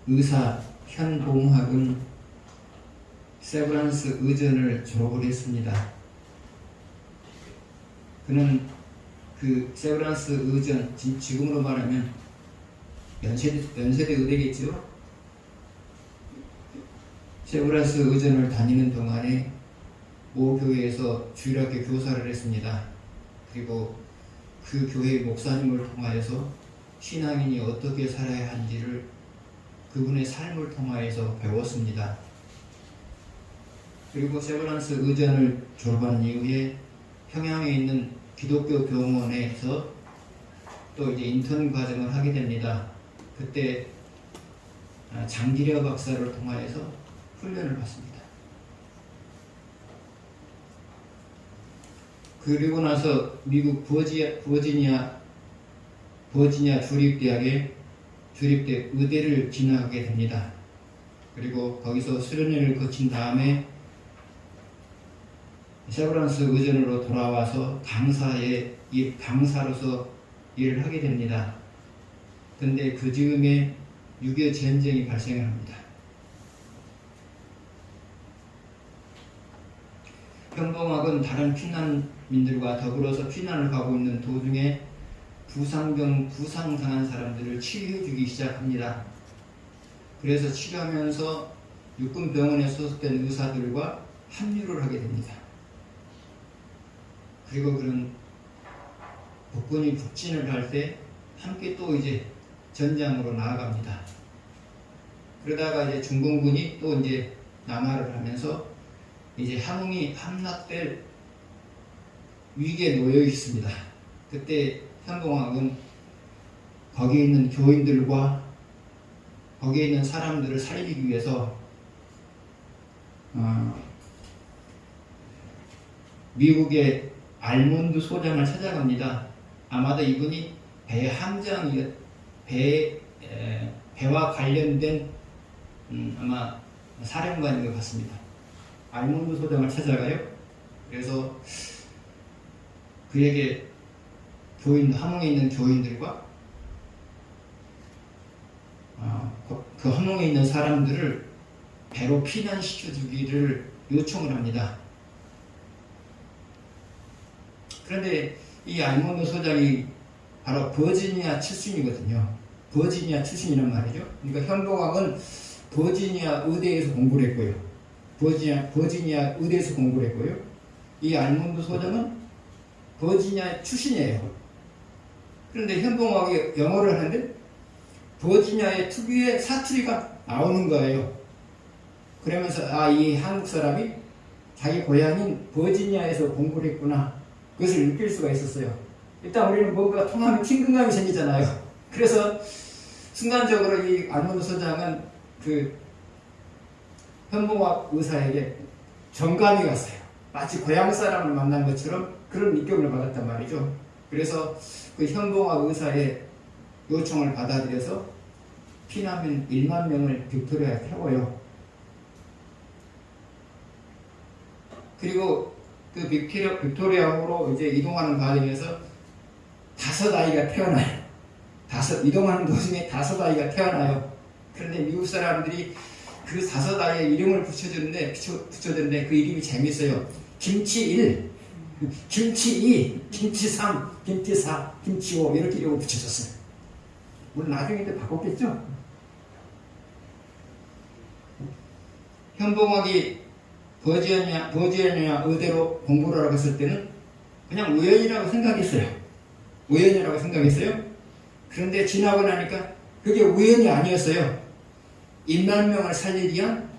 의사 현봉학은 세브란스 의전을 졸업을 했습니다. 그는 그 세브란스 의전, 지금으로 말하면 연세대 의대겠죠. 세브란스 의전을 다니는 동안에 모 교회에서 주일학교 교사를 했습니다. 그리고 그 교회의 목사님을 통하여서 신앙인이 어떻게 살아야 하는지를 그분의 삶을 통하여서 배웠습니다. 그리고 세브란스 의전을 졸업한 이후에 평양에 있는 기독교 병원에서 또 이제 인턴 과정을 하게 됩니다. 그때 장기려 박사를 통하여서 훈련을 받습니다. 그리고 나서 미국 버지니아 주립대 의대를 진학하게 됩니다. 그리고 거기서 수련회를 거친 다음에 세브란스 의전으로 돌아와서 강사로서 일을 하게 됩니다. 근데 그 즈음에 6.25 전쟁이 발생을 합니다. 현봉학은 다른 피난민들과 더불어서 피난을 가고 있는 도중에 부상당한 사람들을 치료해주기 시작합니다. 그래서 치료하면서 육군병원에 소속된 의사들과 합류를 하게 됩니다. 그리고 그런 북군이 북진을 할 때 함께 또 이제 전장으로 나아갑니다. 그러다가 이제 중공군이 또 이제 남하를 하면서 이제 함흥이 함락될 위기에 놓여 있습니다. 그때 현봉학은 거기에 있는 교인들과 거기에 있는 사람들을 살리기 위해서 미국의 알몬드 소장을 찾아갑니다. 아마도 이분이 배와 관련된 아마 사령관인 것 같습니다. 알몬드 소장을 찾아가요. 그래서 그에게 함흥에 있는 교인들과 그 함흥에 있는 사람들을 배로 피난시켜 주기를 요청을 합니다. 그런데 이 알몬드 소장이 바로 버지니아 출신이거든요. 버지니아 출신이란 말이죠. 그러니까 현봉학은 버지니아 의대에서 공부를 했고요. 버지니아 의대에서 공부를 했고요. 이 알몬드 소장은 버지니아 출신이에요. 그런데 현봉학이 영어를 하는데 버지니아의 특유의 사투리가 나오는 거예요. 그러면서 이 한국 사람이 자기 고향인 버지니아에서 공부를 했구나. 그것을 느낄 수가 있었어요. 일단 우리는 뭔가 통하면 친근감이 생기잖아요. 그래서 순간적으로 이 알몬드 소장은 그 현봉학 의사에게 정감이 갔어요. 마치 고향 사람을 만난 것처럼 그런 느낌을 받았단 말이죠. 그래서 그 현봉학 의사의 요청을 받아들여서 피난민 1만 명을 빅토리아에 태워요. 그리고 그 빅토리아로 이제 이동하는 과정에서 5아이가 태어나요. 이동하는 도중에 5아이가 태어나요. 그런데 미국 사람들이 그 5아이의 이름을 붙여줬는데 그 이름이 재밌어요. 김치 1, 김치 2, 김치 3, 김치 4, 김치 5 이렇게 이름을 붙여줬어요. 물론 나중에 또 바꿨겠죠? 현봉학이 버지니아 의대로 공부를 하라고 했을 때는 그냥 우연이라고 생각했어요. 그런데 지나고 나니까 그게 우연이 아니었어요. 1만 명을 살리기 위한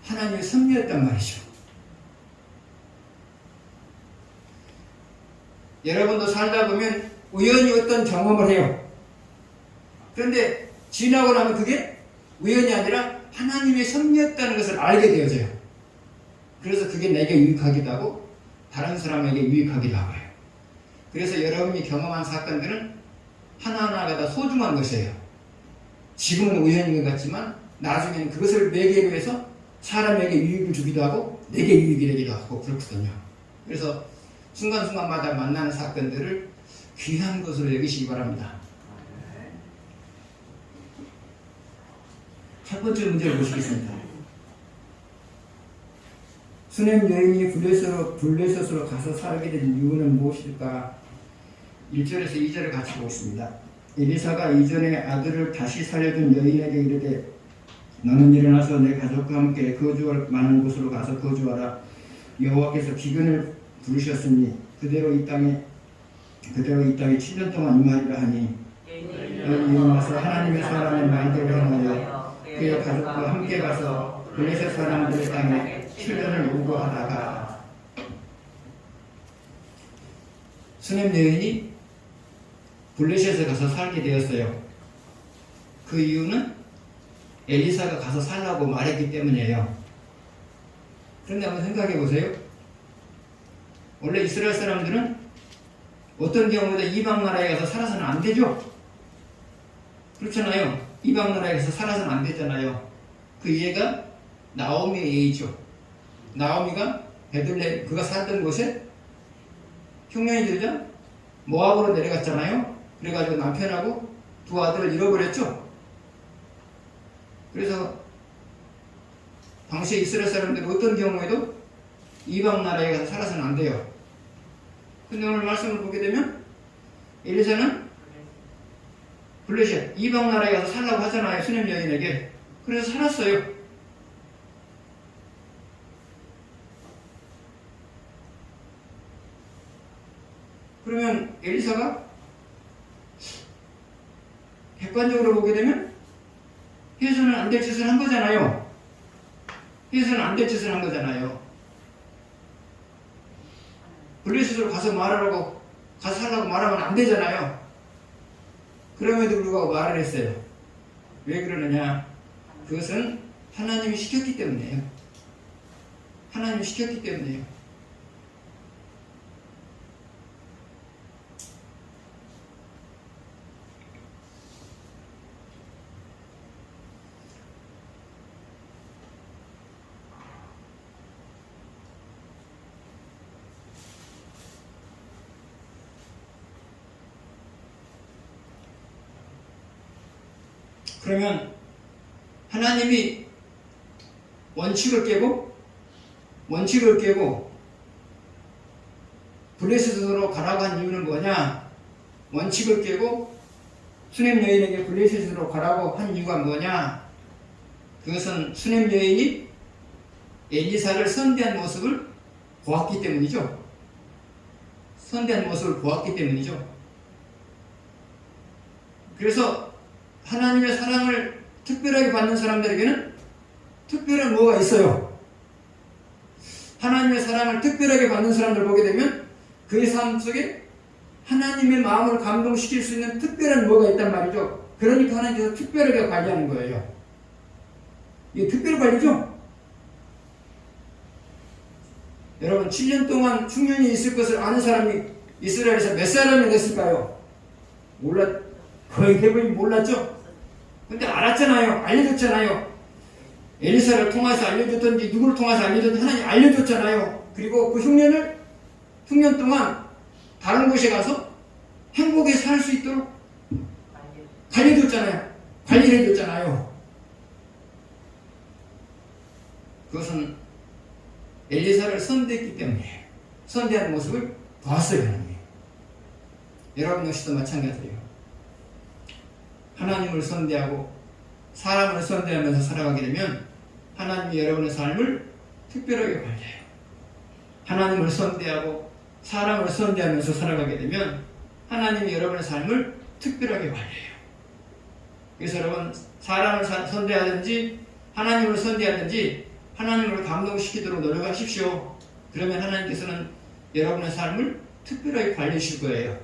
하나님의 섭리였단 말이죠. 여러분도 살다 보면 우연히 어떤 경험을 해요. 그런데 지나고 나면 그게 우연이 아니라 하나님의 섭리였다는 것을 알게 되어져요. 그래서 그게 내게 유익하기도 하고 다른 사람에게 유익하기도 하고요. 그래서 여러분이 경험한 사건들은 하나하나가 다 소중한 것이에요. 지금은 우연인 것 같지만 나중에는 그것을 매개로 해서 사람에게 유익을 주기도 하고 내게 유익이 되기도 하고 그렇거든요. 그래서 순간순간마다 만나는 사건들을 귀한 것으로 여기시기 바랍니다. 첫 번째 문제를 보시겠습니다. 수냄 여인이 블레셋으로 가서 살게 된 이유는 무엇일까? 1절에서 2절을 같이 보겠습니다. 엘리사가 이전에 아들을 다시 살려준 여인에게 이르되 너는 일어나서 내 가족과 함께 거주할 만한 곳으로 가서 거주하라. 여호와께서 기근을 부르셨으니 그대로 이 땅에 7년 동안 임하리라 하니 여인이 일어나서 하나님의 사람의 말대로 행하여 그의 가족과 함께 가서 블레셋 사람들의 땅에 7년을 요구하다가 수냄 여인이 블레셋에 가서 살게 되었어요. 그 이유는 엘리사가 가서 살라고 말했기 때문이에요. 그런데 한번 생각해 보세요. 원래 이스라엘 사람들은 어떤 경우에도 이방 나라에 가서 살아서는 안 되죠. 그렇잖아요. 이방 나라에 가서 살아서는 안 되잖아요. 그 이해가 나오미의 예이죠. 나오미가 베들레헴 그가 살던 곳에 흉년이 들자 모압으로 내려갔잖아요. 그래가지고 남편하고 두 아들을 잃어버렸죠. 그래서 당시에 이스라엘 사람들은 어떤 경우에도 이방 나라에 가서 살아서는 안 돼요. 근데 오늘 말씀을 보게 되면 엘리사는 블레셋 이방 나라에 가서 살라고 하잖아요. 수냄 여인에게. 그래서 살았어요. 그러면 엘리사가 객관적으로 보게 되면 해서는 안 될 짓을 한 거잖아요. 해서는 안 될 짓을 한 거잖아요. 블레셋으로 가서 말하라고 가서 살라고 말하면 안 되잖아요. 그럼에도 불구하고 말을 했어요. 왜 그러느냐? 그것은 하나님이 시켰기 때문이에요. 하나님이 시켰기 때문이에요. 그러면 하나님이 원칙을 깨고 블레셋으로 가라고 한 이유는 뭐냐? 원칙을 깨고 수냄 여인에게 블레셋으로 가라고 한 이유가 뭐냐? 그것은 수냄 여인이 엘리사를 선대한 모습을 보았기 때문이죠. 선대한 모습을 보았기 때문이죠. 그래서 하나님의 사랑을 특별하게 받는 사람들에게는 특별한 뭐가 있어요. 하나님의 사랑을 특별하게 받는 사람들 보게 되면 그의 삶 속에 하나님의 마음을 감동시킬 수 있는 특별한 뭐가 있단 말이죠. 그러니까 하나님께서 특별하게 관리하는 거예요. 이게 특별 관리죠. 여러분 7년 동안 흉년이 있을 것을 아는 사람이 이스라엘에서 몇 사람이 됐을까요? 거의 대부분이 몰랐죠. 근데 알았잖아요. 알려줬잖아요. 엘리사를 통해서 알려줬던지 누구를 통해서 알려줬던지 하나님 알려줬잖아요. 그리고 그 흉년 동안 다른 곳에 가서 행복에 살 수 있도록 관리해줬잖아요. 관리를 해줬잖아요. 그것은 엘리사를 선대했기 때문에 선대하는 모습을 봤어요. 하나님. 여러분 역시도 마찬가지예요. 하나님을 선대하고 사람을 선대하면서 살아가게 되면 하나님이 여러분의 삶을 특별하게 관리해요. 하나님을 선대하고 사람을 선대하면서 살아가게 되면 하나님이 여러분의 삶을 특별하게 관리해요. 그래서 여러분 사람을 선대하든지 하나님을 선대하든지 하나님을 감동시키도록 노력하십시오. 그러면 하나님께서는 여러분의 삶을 특별하게 관리해 주실 거예요.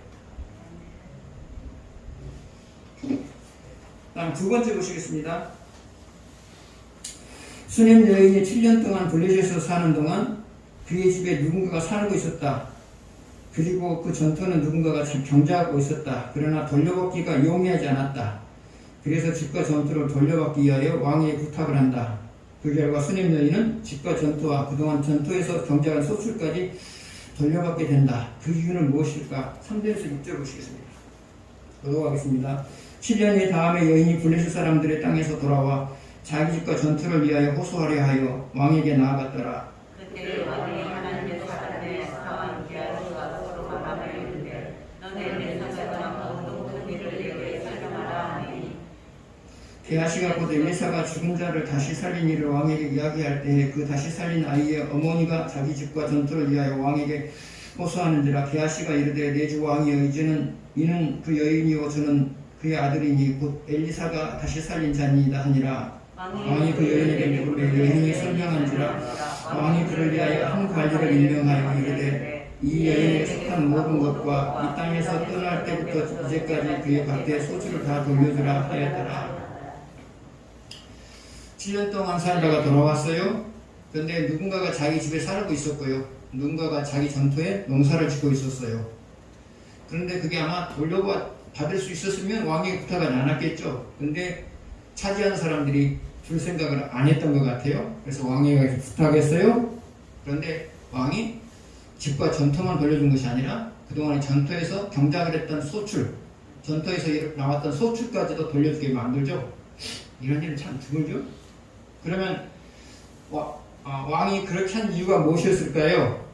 다음 두 번째 보시겠습니다. 수냄 여인이 7년 동안 블레셋에서 사는 동안 그의 집에 누군가가 살고 있었다. 그리고 그 전투는 누군가가 경자하고 있었다. 그러나 돌려받기가 용이하지 않았다. 그래서 집과 전투를 돌려받기 위하여 왕에게 부탁을 한다. 그 결과 수냄 여인은 집과 전투와 그동안 전투에서 경작한 소출까지 돌려받게 된다. 그 이유는 무엇일까? 3절에서 6절 보시겠습니다. 도독하겠습니다. 7년이 다음에 여인이 블레셋 사람들의 땅에서 돌아와 자기 집과 전투를 위하여 호소하려 하여 왕에게 나아갔더라. 그때 왕이 하나님의 사람의 상황 게하시가 서로 말하며 이르되 너네 엘리사가 모든 큰 일을 내게 설명하라 하니 게하시가 곧 엘리사가 죽은 자를 다시 살린 일을 왕에게 이야기할 때에 그 다시 살린 아이의 어머니가 자기 집과 전투를 위하여 왕에게 호소하는지라. 게하시가 이르되 내 주 왕이여 이는 그 여인이요 저는 그의 아들이니 곧 엘리사가 다시 살린 자니이다 하니라. 왕이 그 여인에게 물으되 여인이 설명한지라. 왕이 그를 위하여 한 관리를 임명하여 이르되 이 여인에 속한 모든 것과 이 땅에서 떠날 때부터 이제까지 그의 밭에 소주를 다 돌려주라 하였더라. 7년 동안 살다가 돌아왔어요. 그런데 누군가가 자기 집에 살고 있었고요. 누군가가 자기 전토에 농사를 짓고 있었어요. 그런데 그게 아마 돌려받을 수 있었으면 왕에게 부탁하지 않았겠죠. 근데 차지하는 사람들이 줄 생각을 안 했던 것 같아요. 그래서 왕에게 부탁했어요. 그런데 왕이 집과 전토만 돌려준 것이 아니라 그동안에 전토에서 경작을 했던 소출, 전토에서 나왔던 소출까지도 돌려주게 만들죠. 이런 일은 참 드물죠. 그러면 왕이 그렇게 한 이유가 무엇이었을까요?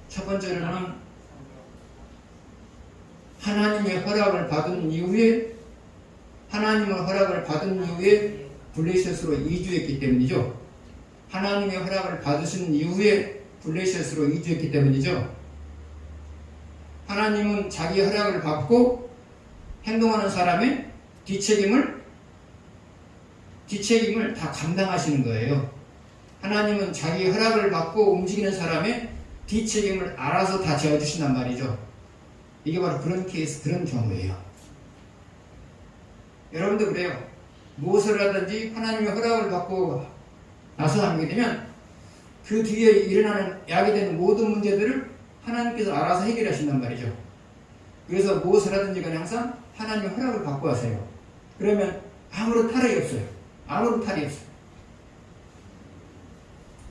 첫 번째로는 하나님의 허락을 받은 이후에 블레셋으로 이주했기 때문이죠. 하나님의 허락을 받으신 이후에 블레셋으로 이주했기 때문이죠. 하나님은 자기 허락을 받고 행동하는 사람의 뒷책임을 다 감당하시는 거예요. 하나님은 자기 허락을 받고 움직이는 사람의 뒷책임을 알아서 다 지어주신단 말이죠. 이게 바로 그런 케이스, 그런 경우예요. 여러분도 그래요. 무엇을 하든지 하나님의 허락을 받고 나서 하게 되면 그 뒤에 일어나는 야기되는 모든 문제들을 하나님께서 알아서 해결하신단 말이죠. 그래서 무엇을 하든지 간에 항상 하나님의 허락을 받고 하세요. 그러면 아무런 탈이 없어요. 아무런 탈이 없어요.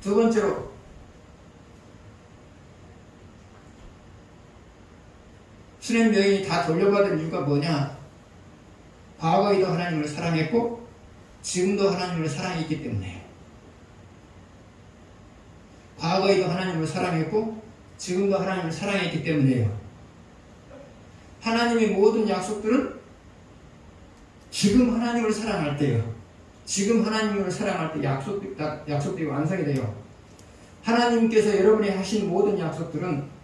두 번째로 수렘 여인이 다 돌려받은 이유가 뭐냐? 과거에도 하나님을 사랑했고 지금도 하나님을 사랑했기 때문에. 과거에도 하나님을 사랑했고 지금도 하나님을 사랑했기 때문에요. 하나님의 모든 약속들은 지금 하나님을 사랑할 때요. 지금 하나님을 사랑할 때 약속들이 완성이 돼요. 하나님께서 여러분이 하신 모든 약속들은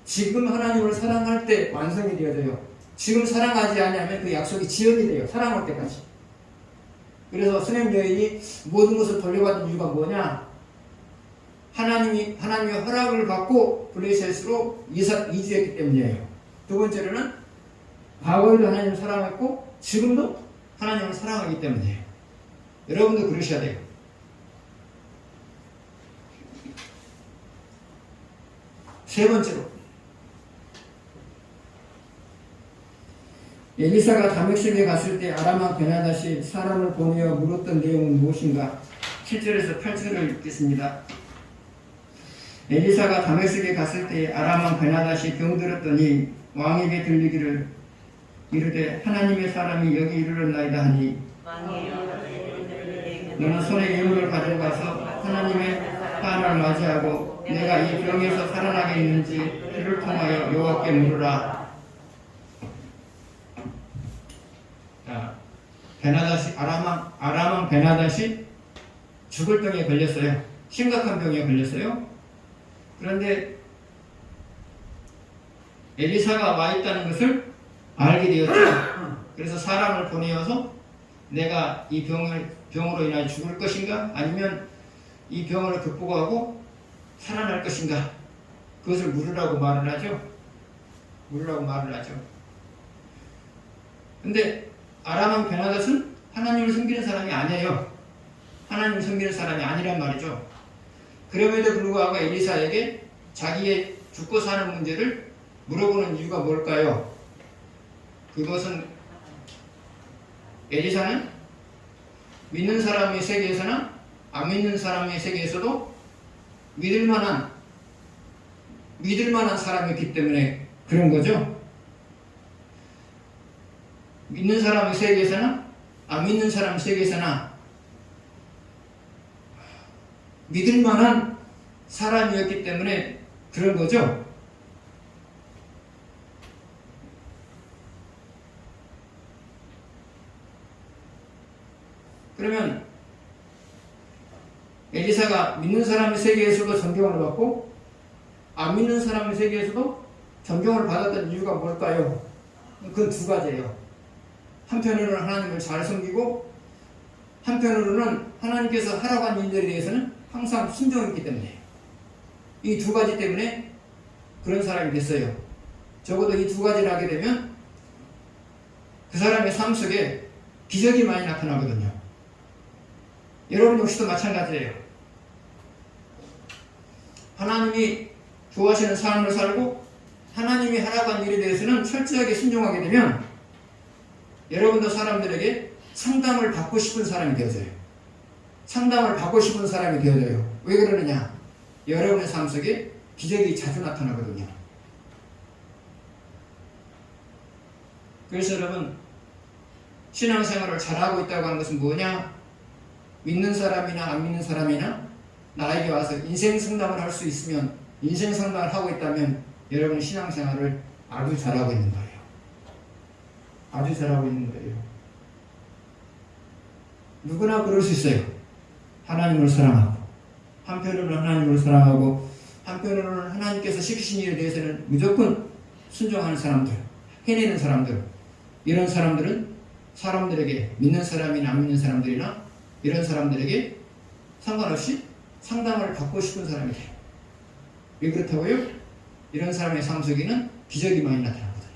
지금 하나님을 사랑할 때 완성이 되어져요. 지금 사랑하지 않으면 그 약속이 지연이 돼요. 사랑할 때까지. 그래서 수렘 여인이 모든 것을 돌려받은 이유가 뭐냐? 하나님의 허락을 받고 블레셋으로 이주했기 때문이에요. 두 번째로는 과거에도 하나님을 사랑했고 지금도 하나님을 사랑하기 때문이에요. 여러분도 그러셔야 돼요. 세 번째로 엘리사가 다메섹에 갔을 때 아람 왕 베나닷이 사람을 보내어 물었던 내용은 무엇인가? 7절에서 8절을 읽겠습니다. 엘리사가 다메섹에 갔을 때 아람 왕 베나닷이 병들었더니 왕에게 들리기를 이르되 하나님의 사람이 여기 이르렀나이다 하니 너는 손에 예물을 가져가서 하나님의 환을 맞이하고 내가 이 병에서 살아나게 있는지 그를 통하여 여호와께 물으라. 아람 왕 베나닷이 죽을 병에 걸렸어요. 심각한 병에 걸렸어요. 그런데 엘리사가 와 있다는 것을 알게 되었죠. 그래서 사람을 보내어서 내가 이 병으로 인하여 죽을 것인가? 아니면 이 병을 극복하고 살아날 것인가? 그것을 물으라고 말을 하죠. 근데 아람 왕 베나닷은 하나님을 섬기는 사람이 아니에요. 하나님을 섬기는 사람이 아니란 말이죠. 그럼에도 불구하고 엘리사에게 자기의 죽고 사는 문제를 물어보는 이유가 뭘까요? 그것은 엘리사는 믿는 사람의 세계에서나 안 믿는 사람의 세계에서도 믿을 만한 믿을 만한 사람이었기 때문에 그런 거죠. 믿는 사람의 세계에서나 안 믿는 사람의 세계에서나 믿을 만한 사람이었기 때문에 그런 거죠. 그러면 엘리사가 믿는 사람의 세계에서도 존경을 받고 안 믿는 사람의 세계에서도 존경을 받았던 이유가 뭘까요? 그건 두 가지예요. 한편으로는 하나님을 잘 섬기고 한편으로는 하나님께서 하라고 한 일들에 대해서는 항상 순종했기 때문에 이 두 가지 때문에 그런 사람이 됐어요. 적어도 이 두 가지를 하게 되면 그 사람의 삶 속에 기적이 많이 나타나거든요. 여러분 역시도 마찬가지예요. 하나님이 좋아하시는 삶을 살고 하나님이 하라고 한 일에 대해서는 철저하게 순종하게 되면 여러분도 사람들에게 상담을 받고 싶은 사람이 되어져요. 상담을 받고 싶은 사람이 되어져요. 왜 그러느냐? 여러분의 삶 속에 기적이 자주 나타나거든요. 그래서 여러분 신앙생활을 잘하고 있다고 하는 것은 뭐냐? 믿는 사람이나 안 믿는 사람이나 나에게 와서 인생 상담을 할 수 있으면 인생 상담을 하고 있다면 여러분 신앙생활을 아주 잘하고 있는 거예요. 아주 잘하고 있는 거예요. 누구나 그럴 수 있어요. 하나님을 사랑하고 한편으로는 하나님을 사랑하고 한편으로는 하나님께서 시키신 일에 대해서는 무조건 순종하는 사람들, 해내는 사람들, 이런 사람들은 사람들에게 믿는 사람이나 안 믿는 사람들이나 이런 사람들에게 상관없이 상담을 받고 싶은 사람이 돼요. 왜 그렇다고요? 이런 사람의 삶 속에는 기적이 많이 나타나거든요.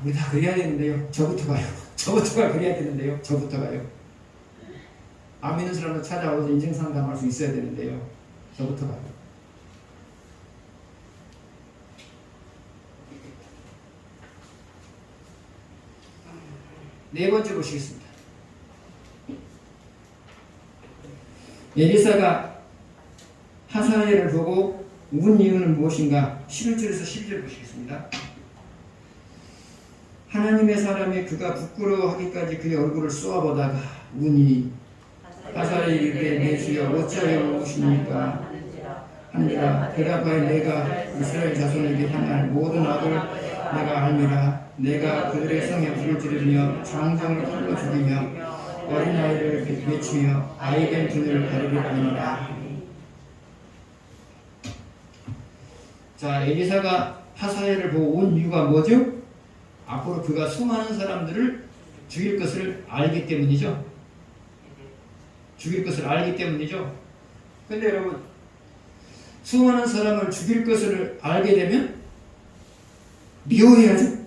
우리 다 그래야 되는데요. 저부터가요. 저부터가 그래야 되는데요. 저부터가요. 안 믿는 사람도 찾아와서 인생 상담할 수 있어야 되는데요. 저부터가요. 네 번째 보시겠습니다. 엘리사가 하사엘을 보고 운 이유는 무엇인가? 11절에서 12절 보시겠습니다. 하나님의 사람이 그가 부끄러워하기까지 그의 얼굴을 쏘아보다가 우니 하사엘이 이르되 내 주여 어찌하여 오십니까 하니라. 대답하여 내가 이스라엘 자손에게 향할 모든 악을 내가 알미라. 내가 그들의 성에 불을 지르며 장정을 칼로 죽이며 어린아이를 외치며 아이된 분을 가리리라 하니라. 자, 엘리사가 하사엘을 보고 온 이유가 뭐죠? 앞으로 그가 수많은 사람들을 죽일 것을 알기 때문이죠. 죽일 것을 알기 때문이죠. 근데 여러분, 수많은 사람을 죽일 것을 알게 되면 미워해야죠.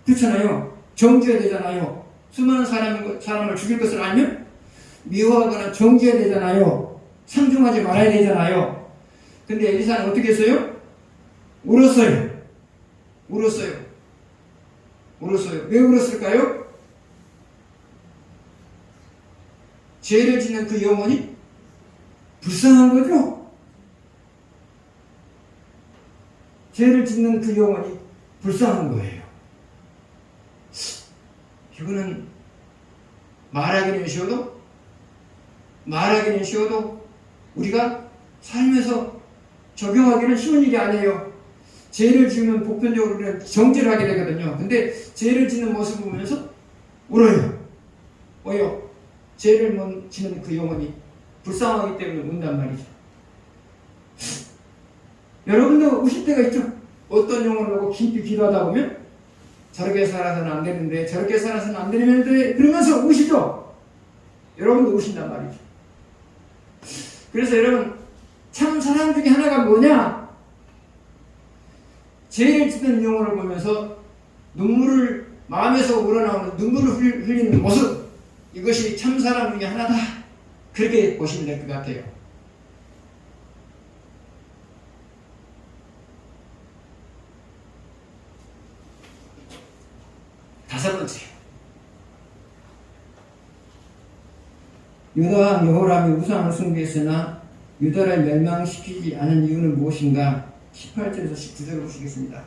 그렇잖아요. 정죄해야 되잖아요. 수많은 사람을 죽일 것을 알면 미워하거나 정죄해야 되잖아요. 상종하지 말아야 되잖아요. 근데 엘리사는 어떻게 했어요? 울었어요. 왜 울었을까요? 죄를 짓는 그 영혼이 불쌍한 거죠. 죄를 짓는 그 영혼이 불쌍한 거예요. 이거는 말하기는 쉬워도 우리가 삶에서 적용하기는 쉬운 일이 아니에요. 죄를 지으면 보편적으로 우리는 정죄를 하게 되거든요. 근데 죄를 짓는 모습을 보면서 울어요. 왜요? 죄를 지는 그 영혼이 불쌍하기 때문에 운단 말이죠. 여러분도 우실 때가 있죠. 어떤 영혼을 보고 깊이 기도하다 보면 저렇게 살아서는 안 되는데 저렇게 살아서는 안 되는데 그러면서 우시죠. 여러분도 우신단 말이죠. 그래서 여러분 참 사랑 중에 하나가 뭐냐? 죄를 짓는 영혼을 보면서 눈물을 마음에서 우러나오는 눈물을 흘리는 모습, 이것이 참 사랑 중에 하나다. 그렇게 보시면 될 것 같아요. 다섯 번째, 유다 왕 여호람이 우상을 숭배했으나 유다를 멸망시키지 않은 이유는 무엇인가? 18절에서 19절을 보시겠습니다.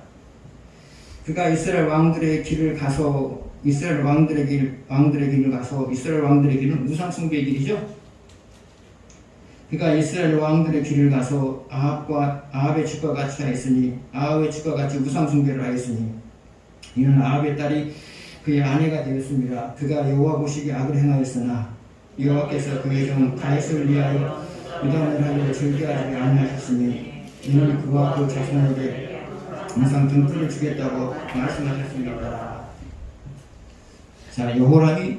그가 이스라엘 왕들의 길을 가서 이스라엘 왕들의 길을 가서 이스라엘 왕들의 길은 우상 숭배의 길이죠. 그가 이스라엘 왕들의 길을 가서 아합의 집과 같이 하였으니 아합의 집과 같이 우상 숭배를 하였으니 이는 아합의 딸이 그의 아내가 되었습니다. 그가 여호와 보시기에 악을 행하였으나 여호와께서 그의 종 다윗을 위하여 유다를 하려 즐겨하지 아니하셨으니 이는 그와 그 자손에게 항상 등불을 주겠다고 말씀하셨습니다. 자, 여호람이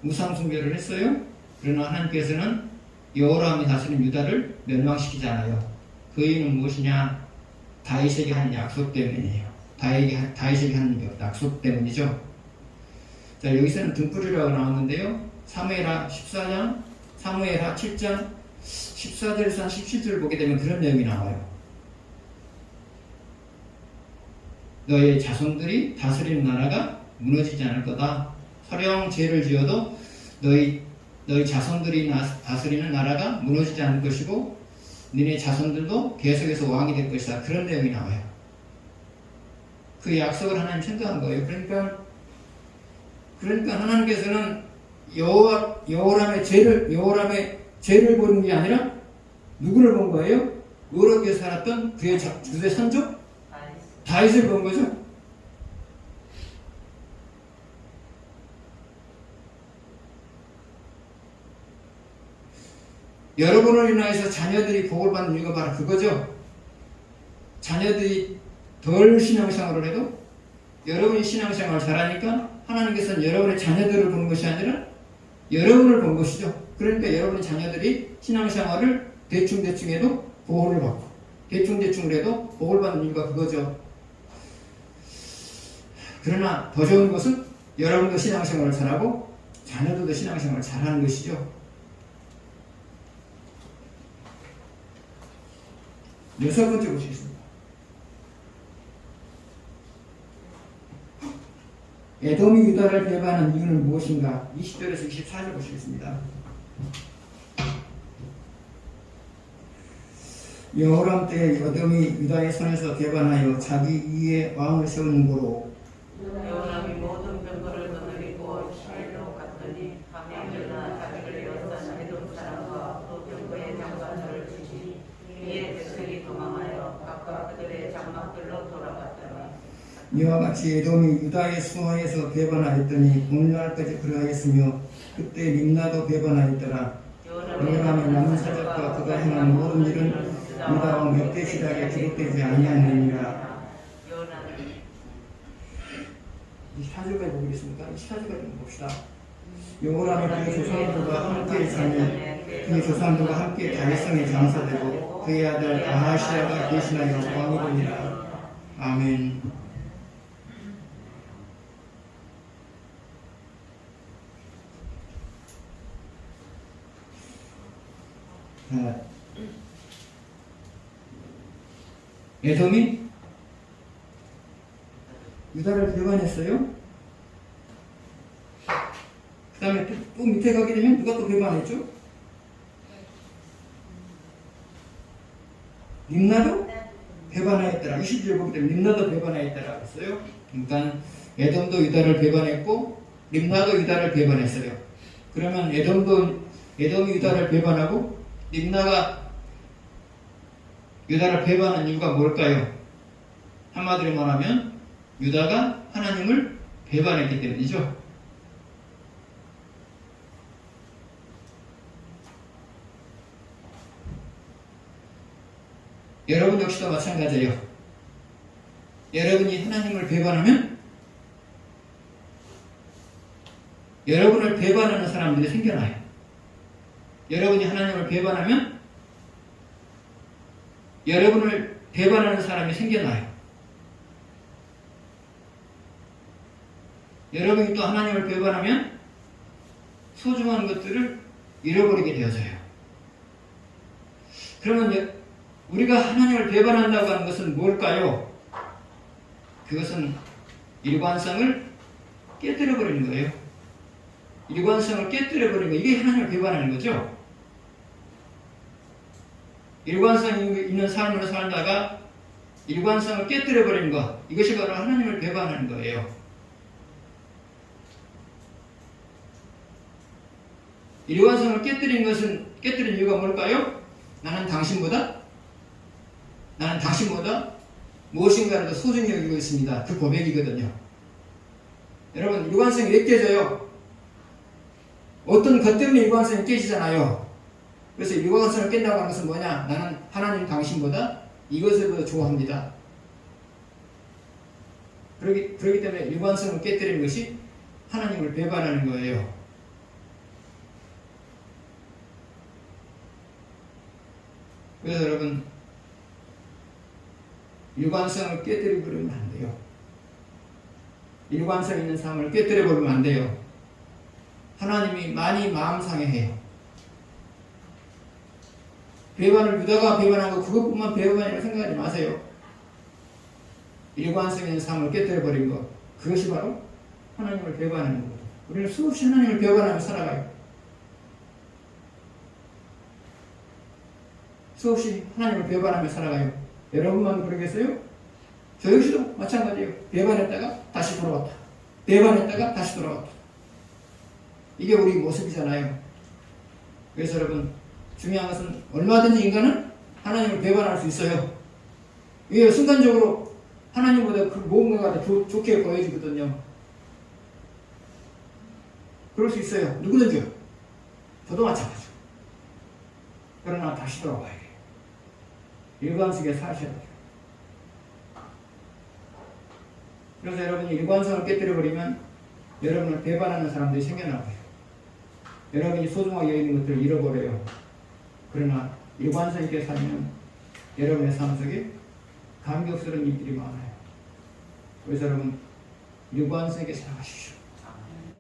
우상 숭배를 했어요. 그러나 하나님께서는 여호람이 다스린 유다를 멸망시키잖아요. 그 이유는 무엇이냐? 다윗에게 한 약속 때문이에요. 다윗에게 한 약속 때문이죠. 자, 여기서는 등불이라고 나왔는데요. 사무엘하 14장, 사무엘하 7장 14절에서 한 17절을 보게 되면 그런 내용이 나와요. 너의 자손들이 다스리는 나라가 무너지지 않을 거다. 서령 죄를 지어도 너희 자손들이 다스리는 나라가 무너지지 않을 것이고 너네 자손들도 계속해서 왕이 될 것이다. 그런 내용이 나와요. 그 약속을 하나님 생각한 거예요. 그러니까 하나님께서는 여호람의 죄를 보는 게 아니라 누구를 본 거예요? 의롭게 살았던 그의 선조 다윗을 본 거죠. 여러분을 인하여서 자녀들이 복을 받는 이유가 바로 그거죠. 자녀들이 덜 신앙생활을 해도 여러분이 신앙생활을 잘하니까 하나님께서는 여러분의 자녀들을 보는 것이 아니라 여러분을 본 것이죠. 그러니까 여러분의 자녀들이 신앙생활을 대충 해도 보호를 받고 대충 해도 복을 받는 이유가 그거죠. 그러나 더 좋은 것은 여러분도 신앙생활을 잘하고 자녀들도 신앙생활을 잘하는 것이죠. 여섯 번째 보시겠습니다. 에돔이 유다를 배반한 이유는 무엇인가? 20절에서 24절 보시겠습니다. 여호람 때 에돔이 유다의 손에서 배반하여 자기 위에 왕을 세우는 고로 여호람이 모든 병거를 거느리고 시내로 갔더니 밤에 일어나 자기를 에워싼 에돔 사람과 또 병거의 장관들을 치니 이에 백성이 도망하여 각각 그들의 장막들로 돌아갔더니 이와 같이 에돔이 유다의 수하에서 배반하였더니 오늘날까지 그러하였으며 그때 림나도 배반하였더라. 여호람의 남은 사적과 그가 행한 모든 일은 유다 왕 몇대 시작에 기록되지 아니하느니라. 24절까지 보겠습니까? 24절까지 봅시다. 여호람이 그의 조상들과 함께 사며 그의 조상들과 함께 다윗성에 장사되고 그의 아들 아하시아가 대신하여 왕이 되니라. 아멘. 에돔이 유다를 배반했어요. 그 다음에 또 밑에 가게 되면 누가 또 배반했죠? 림나도 배반하였더라. 20절 보기 때문에 림나도 배반하였더라 했어요. 그러니까 에돔도 유다를 배반했고 림나도 유다를 배반했어요. 그러면 에돔이 유다를 배반하고 림나가 유다를 배반한 이유가 뭘까요? 한마디로 말하면 유다가 하나님을 배반했기 때문이죠. 여러분 역시도 마찬가지예요. 여러분이 하나님을 배반하면 여러분을 배반하는 사람들이 생겨나요. 여러분이 하나님을 배반하면 여러분을 배반하는 사람이 생겨나요. 여러분이 또 하나님을 배반하면 소중한 것들을 잃어버리게 되어져요. 그러면 우리가 하나님을 배반한다고 하는 것은 뭘까요? 그것은 일관성을 깨뜨려버리는 거예요. 일관성을 깨뜨려버리는 거, 이게 하나님을 배반하는 거죠. 일관성 있는 삶을 살다가 일관성을 깨뜨려 버리는 것, 이것이 바로 하나님을 배반하는 거예요. 일관성을 깨뜨린 이유가 뭘까요? 나는 당신보다 무엇인가를 더 소중히 여기고 있습니다. 그 고백이거든요. 여러분, 일관성이 왜 깨져요? 어떤 것 때문에 일관성이 깨지잖아요. 그래서 일관성을 깬다고 하는 것은 뭐냐? 나는 하나님 당신보다 이것을 더 좋아합니다. 그렇기 때문에 일관성을 깨뜨리는 것이 하나님을 배반하는 거예요. 그래서 여러분, 일관성을 깨뜨려 버리면 안 돼요. 일관성 있는 삶을 깨뜨려 버리면 안 돼요. 하나님이 많이 마음 상해해요. 배반을 유다가 배반한 거 그것뿐만 배반이라고 생각하지 마세요. 일관성 있는 삶을 깨뜨려 버린 것, 그것이 바로 하나님을 배반하는 거예요. 우리는 수없이 하나님을 배반하며 살아가요. 수없이 하나님을 배반하며 살아가요. 여러분만 그러겠어요? 저 역시도 마찬가지예요. 배반했다가 다시 돌아왔다. 배반했다가 다시 돌아왔다. 이게 우리 모습이잖아요. 그래서 여러분, 중요한 것은 얼마든지 인간은 하나님을 배반할 수 있어요. 이게 순간적으로 하나님보다 그 무언가가 더 좋게 보여지거든요. 그럴 수 있어요. 누구든지요. 저도 마찬가지죠. 그러나 다시 돌아와야 돼요. 일관성에 사셔야 돼요. 그래서 여러분이 일관성을 깨뜨려버리면 여러분을 배반하는 사람들이 생겨나고요. 여러분이 소중하게 여기는 것들을 잃어버려요. 그러나 일관성 있게 살면 여러분의 삶 속에 감격스러운 일들이 많아요. 그래서 여러분, 일관성 있게 살아가십시오.